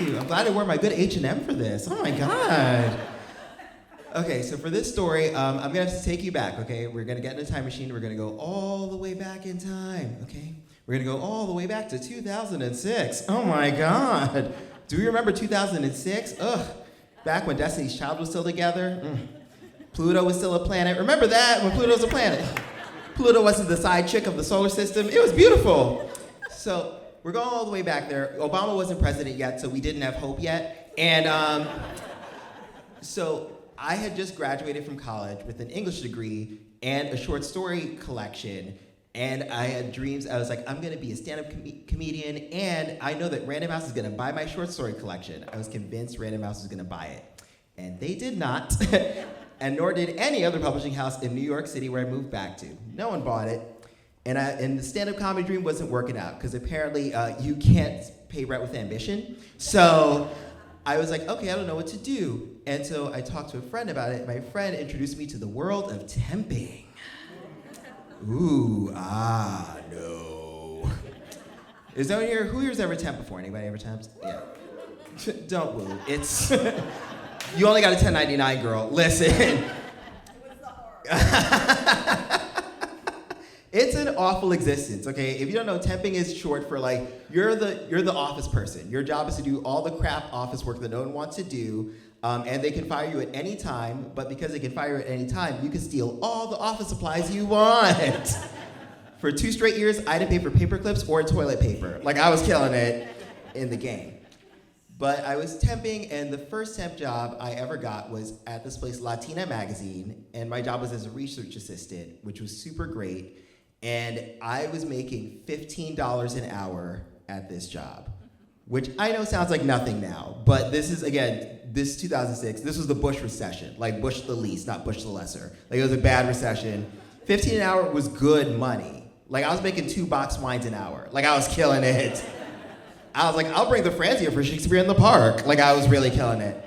you. I'm glad I wore my good H&M for this. Oh my God. Okay, so for this story, I'm gonna have to take you back, okay? We're gonna get in a time machine. We're gonna go all the way back in time, okay? We're gonna go all the way back to 2006. Oh my God. Do you remember 2006? Ugh, back when Destiny's Child was still together. Pluto was still a planet. Remember that, when Pluto was a planet? Pluto wasn't the side chick of the solar system. It was beautiful. So we're going all the way back there. Obama wasn't president yet, so we didn't have hope yet. And so I had just graduated from college with an English degree and a short story collection. And I had dreams. I was like, I'm gonna be a stand-up comedian, and I know that Random House is gonna buy my short story collection. I was convinced Random House was gonna buy it. And they did not, and nor did any other publishing house in New York City where I moved back to. No one bought it. And the stand-up comedy dream wasn't working out, because apparently you can't pay rent with ambition. So I was like, okay, I don't know what to do. And so I talked to a friend about it. My friend introduced me to the world of temping. Ooh, no. Is that here? Who here's ever temped before? Anybody ever temped? Yeah. Don't woo. It's, you only got a 1099, girl. Listen. It's an awful existence, okay? If you don't know, temping is short for like, you're the office person. Your job is to do all the crap office work that no one wants to do, and they can fire you at any time, but because they can fire you at any time, you can steal all the office supplies you want. For 2 straight years, I didn't pay for paper clips or toilet paper. Like, I was killing it in the game. But I was temping, and the first temp job I ever got was at this place, Latina Magazine, and my job was as a research assistant, which was super great. And I was making $15 an hour at this job, which I know sounds like nothing now, but this is, again, this 2006, this was the Bush recession, like Bush the least, not Bush the lesser. Like, it was a bad recession. 15 an hour was good money. Like, I was making 2 box wines an hour. Like, I was killing it. I was like, I'll bring the friends here for Shakespeare in the Park. Like, I was really killing it.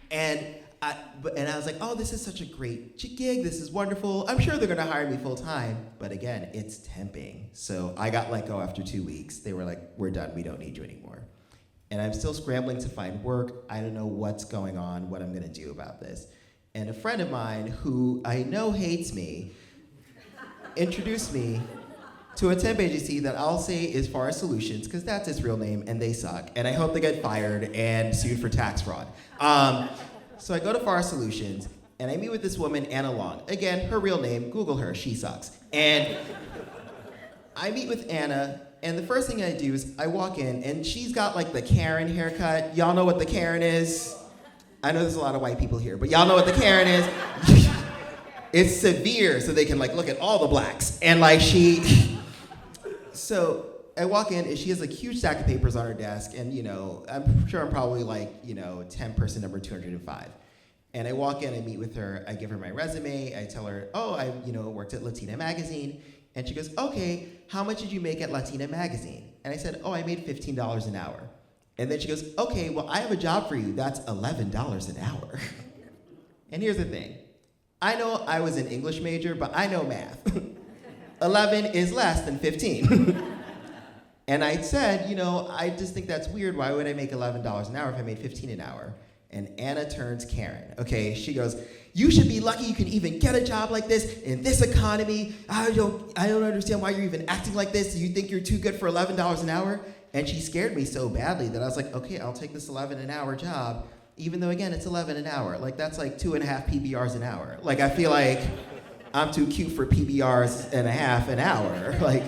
And I was like, oh, this is such a great gig. This is wonderful. I'm sure they're gonna hire me full time. But again, it's temping. So I got let go after 2 weeks. They were like, we're done. We don't need you anymore. And I'm still scrambling to find work. I don't know what's going on, what I'm gonna do about this. And a friend of mine who I know hates me introduced me to a temp agency that I'll say is Forest Solutions, because that's its real name, and they suck. And I hope they get fired and sued for tax fraud. So I go to Forest Solutions, and I meet with this woman, Anna Long. Again, her real name, Google her, she sucks. And I meet with Anna, and the first thing I do is I walk in, and she's got like the Karen haircut. Y'all know what the Karen is? I know there's a lot of white people here, but y'all know what the Karen is? It's severe, so they can like look at all the blacks. And like so I walk in, and she has like huge stack of papers on her desk, and I'm sure I'm probably like, 10 person number 205. And I walk in, I meet with her, I give her my resume, I tell her, oh, I worked at Latina Magazine, and she goes, okay, how much did you make at Latina Magazine? And I said, oh, I made $15 an hour. And then she goes, okay, well, I have a job for you, that's $11 an hour. And here's the thing, I know I was an English major, but I know math. 11 is less than 15. And I said, I just think that's weird. Why would I make $11 an hour if I made 15 an hour? And Anna turns Karen, okay? She goes, you should be lucky you can even get a job like this in this economy. I don't understand why you're even acting like this. Do you think you're too good for $11 an hour? And she scared me so badly that I was like, okay, I'll take this 11 an hour job, even though, again, it's 11 an hour. Like, that's like 2.5 PBRs an hour. Like, I feel like I'm too cute for PBRs and a half an hour. Like,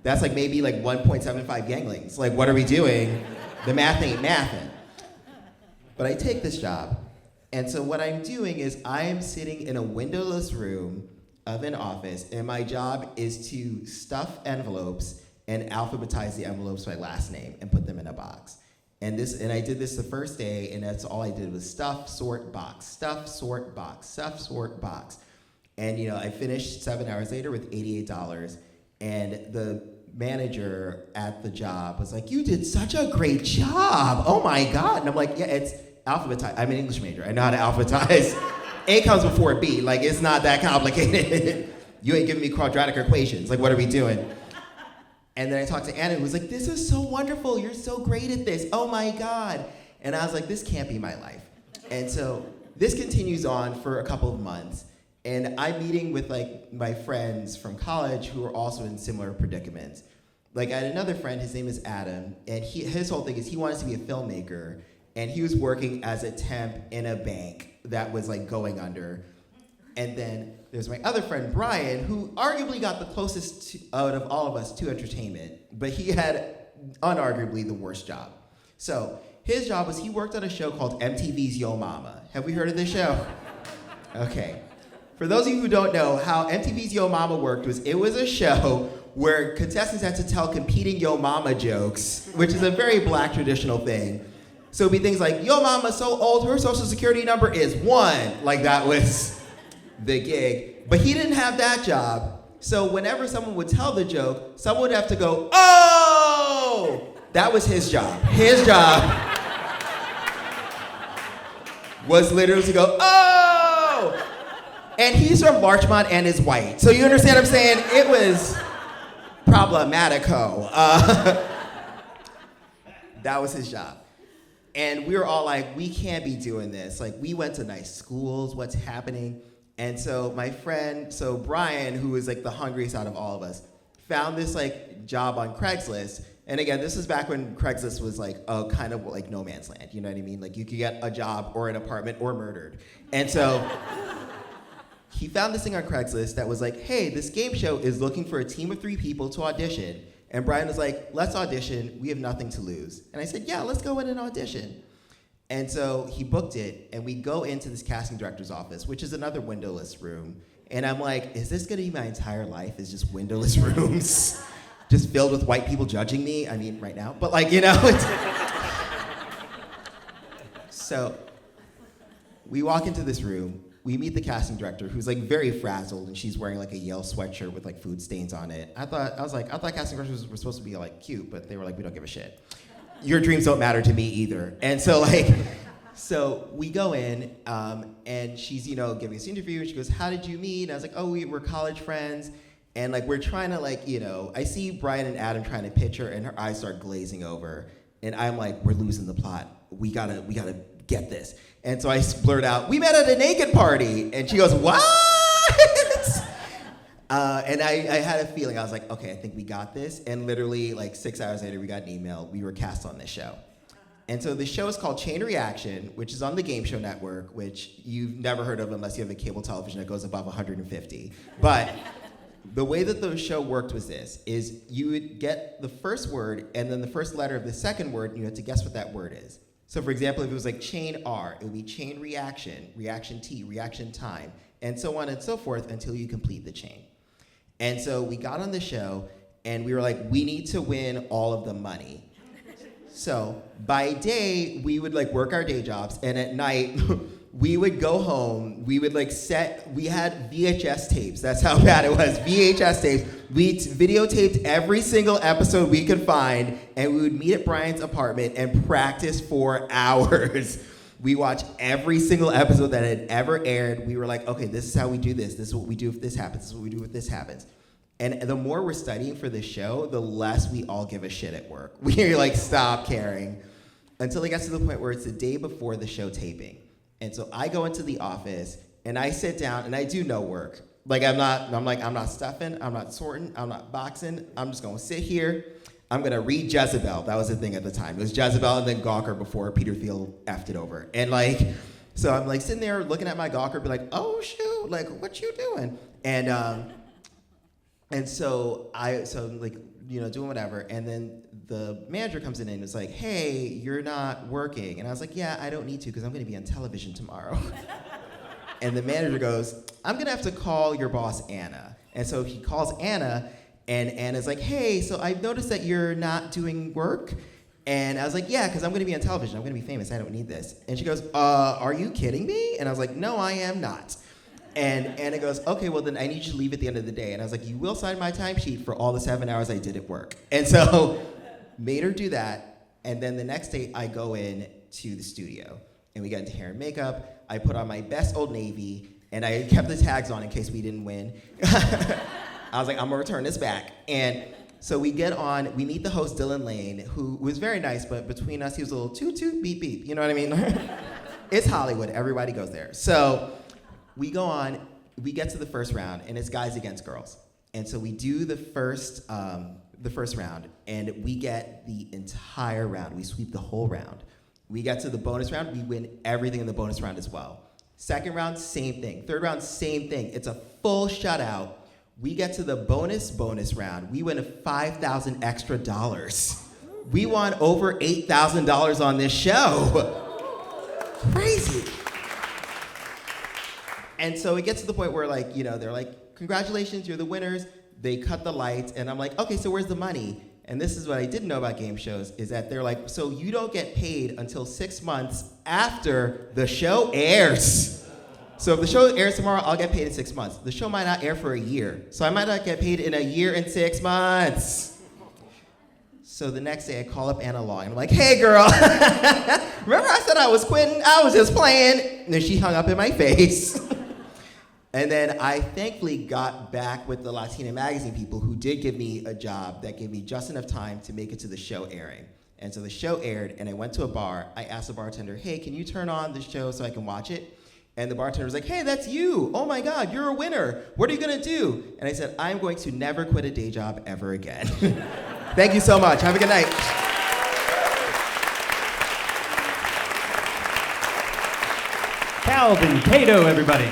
that's like maybe like 1.75 ganglings. Like, what are we doing? The math ain't mathin'. But I take this job, and so what I'm doing is I am sitting in a windowless room of an office, and my job is to stuff envelopes and alphabetize the envelopes by last name and put them in a box. And I did this the first day, and that's all I did was stuff, sort, box, stuff, sort, box, stuff, sort, box. And I finished 7 hours later with $88, and the manager at the job was like, you did such a great job. Oh my God. And I'm like, yeah, it's alphabetized. I'm an English major. I know how to alphabetize. A comes before B. Like, it's not that complicated. You ain't giving me quadratic equations. Like, what are we doing? And then I talked to Anna, who was like, this is so wonderful. You're so great at this. Oh my God. And I was like, this can't be my life. And so this continues on for a couple of months. And I'm meeting with like my friends from college who are also in similar predicaments. Like I had another friend, his name is Adam, and his whole thing is he wanted to be a filmmaker, and he was working as a temp in a bank that was like going under. And then there's my other friend, Brian, who arguably got the closest out of all of us to entertainment, but he had unarguably the worst job. So his job was he worked on a show called MTV's Yo Mama. Have we heard of this show? Okay. For those of you who don't know, how MTV's Yo Mama worked was it was a show where contestants had to tell competing Yo Mama jokes, which is a very Black traditional thing. So it'd be things like, Yo Mama's so old, her social security number is 1. Like that was the gig. But he didn't have that job. So whenever someone would tell the joke, someone would have to go, oh! That was his job. His job was literally to go, oh! And he's from Larchmont and is white. So you understand what I'm saying? It was problematico. That was his job. And we were all like, we can't be doing this. Like, we went to nice schools, what's happening? And so my friend, Brian, who was like the hungriest out of all of us, found this like job on Craigslist. And again, this is back when Craigslist was like a kind of like no man's land, you know what I mean? Like you could get a job or an apartment or murdered. And so he found this thing on Craigslist that was like, hey, this game show is looking for a team of 3 people to audition. And Brian was like, let's audition, we have nothing to lose. And I said, yeah, let's go in and audition. And so he booked it, and we go into this casting director's office, which is another windowless room. And I'm like, is this gonna be my entire life, is just windowless rooms? Just filled with white people judging me? I mean, right now, but like, you know. So we walk into this room, we meet the casting director, who's like very frazzled, and she's wearing like a Yale sweatshirt with like food stains on it. I thought casting directors were supposed to be like cute, but they were like, we don't give a shit. Your dreams don't matter to me either. And so so we go in, and she's, giving us an interview, and she goes, how did you meet? And I was like, oh, we were college friends. And like, we're trying to I see Brian and Adam trying to pitch her, and her eyes start glazing over. And I'm like, we're losing the plot. We gotta get this. And so I blurt out, we met at a naked party. And she goes, what? And I had a feeling, I was like, okay, I think we got this. And literally like 6 hours later, we got an email, we were cast on this show. And so the show is called Chain Reaction, which is on the Game Show Network, which you've never heard of unless you have a cable television that goes above 150. But the way that the show worked was this, is you would get the first word and then the first letter of the second word, and you had to guess what that word is. So for example, if it was like chain R, it would be chain reaction, reaction T, reaction time, and so on and so forth until you complete the chain. And so we got on the show, and we were like, we need to win all of the money. So by day, we would like work our day jobs, and at night, we would go home, we would we had VHS tapes, that's how bad it was, VHS tapes. We videotaped every single episode we could find, and we would meet at Brian's apartment and practice for hours. We watched every single episode that had ever aired. We were like, okay, this is how we do this is what we do if this happens, this is what we do if this happens. And the more we're studying for this show, the less we all give a shit at work. We like stop caring until it gets to the point where it's the day before the show taping. And so I go into the office, and I sit down, and I do no work. Like, I'm not stuffing, I'm not sorting, I'm not boxing. I'm just gonna sit here. I'm gonna read Jezebel. That was the thing at the time. It was Jezebel and then Gawker before Peter Thiel effed it over. And so I'm sitting there looking at my Gawker, be like, oh shoot, what you doing? And so doing whatever. And then the manager comes in and is like, hey, you're not working. And I was like, yeah, I don't need to because I'm gonna be on television tomorrow. And the manager goes, I'm gonna have to call your boss, Anna. And so he calls Anna, and Anna's like, hey, so I've noticed that you're not doing work. And I was like, yeah, because I'm gonna be on television. I'm gonna be famous, I don't need this. And she goes, are you kidding me? And I was like, no, I am not. And Anna goes, okay, well then I need you to leave at the end of the day. And I was like, you will sign my timesheet for all the 7 hours I did at work. And so made her do that. And then the next day I go in to the studio, and we got into hair and makeup. I put on my best Old Navy, and I kept the tags on in case we didn't win. I was like, I'm gonna return this back. And So we get on, we meet the host, Dylan Lane, who was very nice, but between us, he was a little toot toot, beep beep, you know what I mean? It's Hollywood, everybody goes there. So we go on, we get to the first round, and it's guys against girls. And so we do the first round, and we get the entire round. We sweep the whole round. We get to the bonus round, we win everything in the bonus round as well. Second round, same thing. Third round, same thing. It's a full shutout. We get to the bonus round. We win $5,000 extra dollars. We won over $8,000 on this show. Crazy. And so it gets to the point where, like, you know, they're like, congratulations, you're the winners. They cut the lights, and I'm like, okay, so where's the money? And this is what I didn't know about game shows, is that they're like, so you don't get paid until 6 months after the show airs. So if the show airs tomorrow, I'll get paid in 6 months. The show might not air for a year, so I might not get paid in a year and 6 months. So the next day I call up Anna Long, and I'm like, hey girl, remember I said I was quitting? I was just playing. And then she hung up in my face. And then I thankfully got back with the Latina Magazine people who did give me a job that gave me just enough time to make it to the show airing. And so the show aired, and I went to a bar. I asked the bartender, hey, can you turn on the show so I can watch it? And the bartender was like, hey, that's you. Oh my God, you're a winner. What are you gonna do? And I said, I'm going to never quit a day job ever again. Thank you so much. Have a good night. Calvin Cato, everybody.